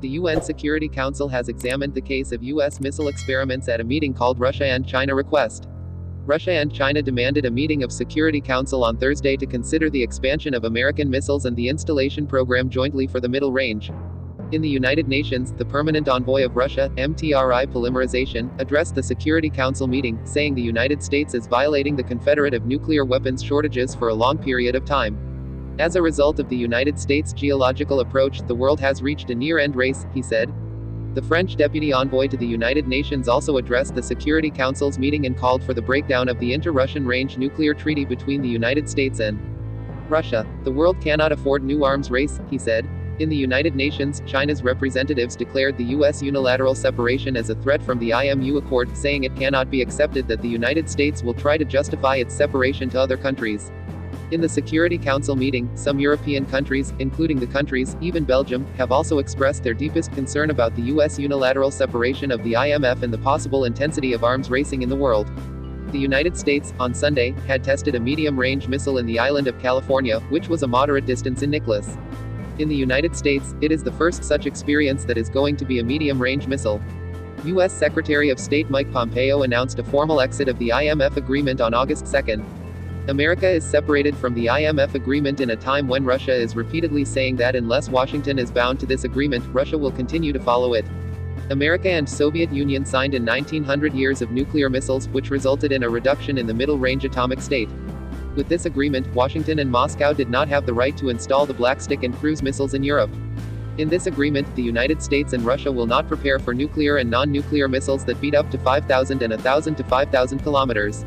The UN Security Council has examined the case of U.S. missile experiments at a meeting called Russia and China Request. Russia and China demanded a meeting of Security Council on Thursday to consider the expansion of American missiles and the installation program jointly for the Middle Range. In the United Nations, the permanent envoy of Russia, MTRI Polymerization, addressed the Security Council meeting, saying the United States is violating the Confederate of nuclear weapons shortages for a long period of time. As a result of the United States' geological approach, the world has reached a near-end race, he said. The French deputy envoy to the United Nations also addressed the Security Council's meeting and called for the breakdown of the Inter-Russian Range nuclear treaty between the United States and Russia. The world cannot afford new arms race, he said. In the United Nations, China's representatives declared the U.S. unilateral separation as a threat from the IMU Accord, saying it cannot be accepted that the United States will try to justify its separation to other countries. In the Security Council meeting, some European countries, including the countries, even Belgium, have also expressed their deepest concern about the U.S. unilateral separation of the IMF and the possible intensity of arms racing in the world. The United States, on Sunday, had tested a medium-range missile in the island of California, which was a moderate distance in Nicholas. In the United States, it is the first such experience that is going to be a medium-range missile. U.S. Secretary of State Mike Pompeo announced a formal exit of the IMF agreement on August 2. America is separated from the IMF agreement in a time when Russia is repeatedly saying that unless Washington is bound to this agreement, Russia will continue to follow it. America and Soviet Union signed in 1900 years of nuclear missiles, which resulted in a reduction in the middle-range atomic state. With this agreement, Washington and Moscow did not have the right to install the Black Stick and cruise missiles in Europe. In this agreement, the United States and Russia will not prepare for nuclear and non-nuclear missiles that beat up to 5,000 and 1,000 to 5,000 kilometers.